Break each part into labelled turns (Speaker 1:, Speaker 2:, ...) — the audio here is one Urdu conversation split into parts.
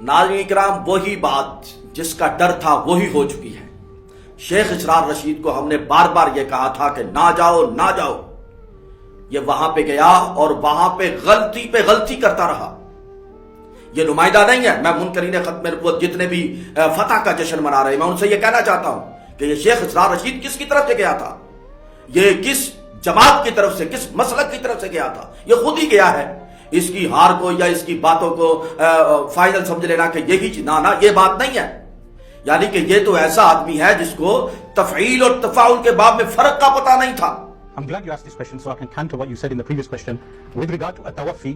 Speaker 1: ناظرین کرام، وہی بات جس کا ڈر تھا وہی ہو چکی ہے۔ شیخ اسرار رشید کو ہم نے بار بار یہ کہا تھا کہ نہ جاؤ نہ جاؤ، یہ وہاں پہ گیا اور وہاں پہ غلطی کرتا رہا۔ یہ نمائندہ نہیں ہے، میں منکرین ختم نبوت جتنے بھی فتح کا جشن منا رہے ہیں، میں ان سے یہ کہنا چاہتا ہوں کہ یہ شیخ اسرار رشید کس کی طرف سے گیا تھا، یہ کس جماعت کی طرف سے، کس مسلک کی طرف سے گیا تھا، یہ خود ہی گیا ہے۔ اس کی ہار کو یا اس کی باتوں کو فائنل سمجھ لینا کہ یہی نہ یہ بات نہیں ہے۔ یعنی کہ یہ تو ایسا آدمی ہے جس کو تفعیل اور تفاعل کے باب میں فرق کا پتہ نہیں تھا۔
Speaker 2: I'm glad you asked this question so I can counter what you said in the previous question. With regard to at-tawaffi,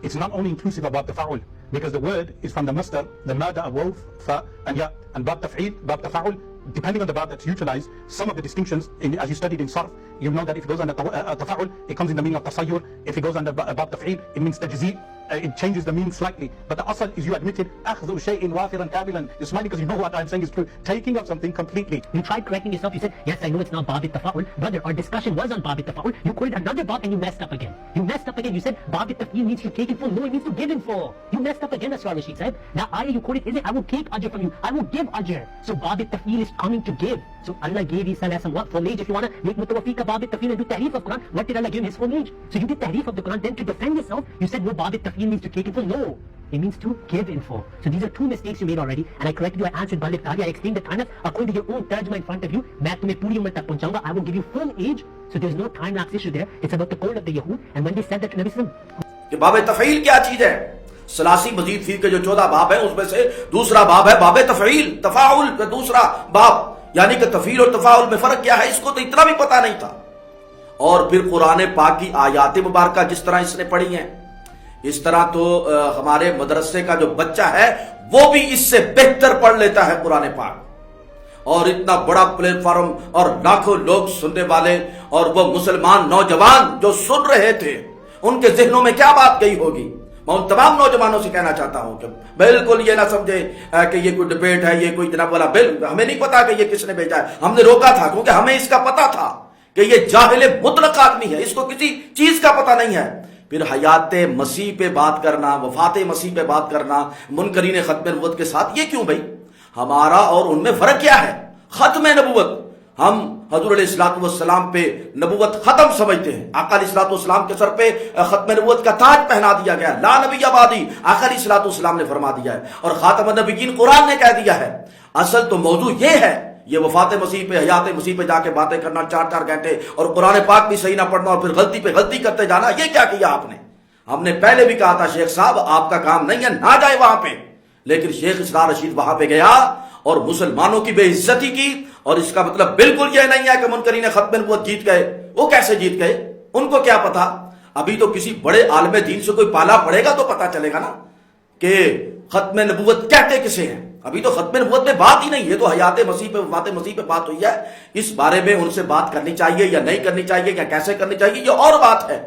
Speaker 2: it's not only inclusive about tafa'ul, because the word is from the masdar, the mada, awaf, fa, and ya, and bab taf'il, bab tafa'ul, depending on the bab that's utilized, some of the distinctions, as you studied in sarf, you know that if it goes under tafa'ul, it comes in the meaning of tasayyur. If it goes under bab taf'il, it means tajzi'. It changes the meaning slightly. But the asal is you admitted, أخذ شيء وافرا كاملا. You're smiling because you know what I'm saying is true. Taking of something completely.
Speaker 3: You tried correcting yourself. You said, yes, I know it's not Bab al-Tafa'ul. Brother, our discussion was on Bab al-Tafa'ul. You quoted another Bab and you messed up again. You said Bab al-Tafa'ul means to take in full. No, it means to give in full. You messed up again, Asrar Rashid Sahib. Now, ayah you quoted, is it, I will take ajr from you. I will give ajr. So Bab al-Tafa'ul is coming to give. So Allah gave Isa alayhi salam what? Full age. If you want to make mutawaffi ka Bab al-Tafa'ul and do tahrif of Quran, what did Allah give him? His full age. So you did tahrif of the Quran. Then to defend yourself, you said no, Bab al-Tafa'ul means to take in full. No, it means to give in full. So these are two mistakes you made already, and I corrected you. I answered Balib Tali. I explained the timeless according to your own tarjuma in front of you. Main tumhe puri umar tak pahunchaunga. I will give you full age. So there's no time lapse issue there. It's about the call of the Yahud. And when they said that to Nabi Sallam,
Speaker 1: کہ باب تفعیل کیا چیز ہے؟ سلاسی مزید فی کے جو 14 باب ہیں اس میں سے دوسرا باب ہے باب تفعیل، تفاعل کا دوسرا باب، یعنی کہ تفعیل اور تفاعل میں فرق کیا ہے اس کو تو اتنا بھی پتہ نہیں تھا۔ اور پھر قرآن پاک کی آیات مبارکہ جس طرح اس نے پڑھی ہیں، اس طرح تو ہمارے مدرسے کا جو بچہ ہے وہ بھی اس سے بہتر پڑھ لیتا ہے قرآن پاک، اور اتنا بڑا پلیٹ فارم اور لاکھوں لوگ سننے والے، اور وہ مسلمان نوجوان جو سن رہے تھے ان کے ذہنوں میں کیا بات گئی ہوگی۔ میں ان تمام نوجوانوں سے کہنا چاہتا ہوں کہ بالکل یہ نہ سمجھے کہ یہ کوئی ڈبیٹ ہے، یہ کوئی جناب والا بل، ہمیں نہیں پتا کہ یہ کس نے بھیجا ہے، ہم نے روکا تھا کیونکہ ہمیں اس کا پتا تھا کہ یہ جاہل مطلق آدمی ہے، اس کو کسی چیز کا پتہ نہیں ہے۔ پھر حیات مسیح پہ بات کرنا، وفات مسیح پہ بات کرنا منکرین ختم نبوت کے ساتھ، یہ کیوں بھائی؟ ہمارا اور ان میں فرق کیا ہے؟ ختم نبوت، ہم حضور علیہ الصلوۃ والسلام پہ نبوت ختم سمجھتے ہیں۔ آقا علیہ الصلوۃ والسلام کے سر پہ ختم نبوت کا تاج پہنا دیا گیا، لا نبی بعدی، آقا علیہ الصلوۃ والسلام نے فرما دیا ہے، اور خاتم النبیین قرآن نے کہہ دیا ہے۔ اصل تو موضوع یہ ہے، یہ وفات مسیح پہ، حیات مسیح پہ جا کے باتیں کرنا 4 گھنٹے، اور قرآن پاک بھی صحیح نہ پڑھنا، اور پھر غلطی پہ غلطی کرتے جانا، یہ کیا کیا آپ نے؟ ہم نے پہلے بھی کہا تھا شیخ صاحب آپ کا کام نہیں ہے، نہ جائے وہاں پہ، لیکن شیخ اسرار رشید وہاں پہ گیا اور مسلمانوں کی بے عزتی کی، اور اس کا مطلب بالکل یہ نہیں ہے کہ منکرین ختم نبوت جیت گئے۔ وہ کیسے جیت گئے؟ ان کو کیا پتا؟ ابھی تو کسی بڑے عالم دین سے کوئی پالا پڑے گا تو پتا چلے گا نا کہ ختم نبوت کہتے کسے ہیں۔ ابھی تو ختم نبوت پہ بات ہی نہیں، یہ تو حیات مسیح پہ، وفات مسیح پہ بات ہوئی ہے۔ اس بارے میں ان سے بات کرنی چاہیے یا نہیں کرنی چاہیے یا کیسے کرنی چاہیے یہ اور بات ہے۔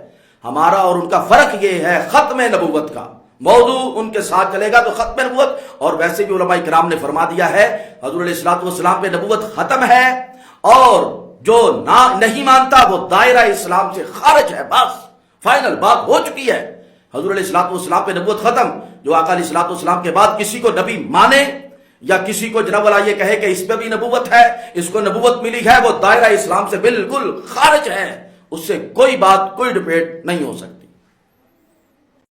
Speaker 1: ہمارا اور ان کا فرق یہ ہے ختم نبوت کا، موضوع ان کے ساتھ چلے گا تو ختم نبوت، اور ویسے بھی علماء کرام نے فرما دیا ہے حضور علیہ الصلوۃ والسلام پہ نبوت ختم ہے، اور جو نہیں مانتا وہ دائرہ اسلام سے خارج ہے، بس فائنل بات ہو چکی ہے۔ حضور علیہ الصلوۃ والسلام پہ نبوت ختم۔ جو آقا علیہ الصلوۃ والسلام کے بعد کسی کو نبی مانے یا کسی کو جناب والا یہ کہے کہ اس پہ بھی نبوت ہے، اس کو نبوت ملی ہے، وہ دائرہ اسلام سے بالکل خارج ہے، اس سے کوئی بات، کوئی ڈبیٹ نہیں ہو سکتی۔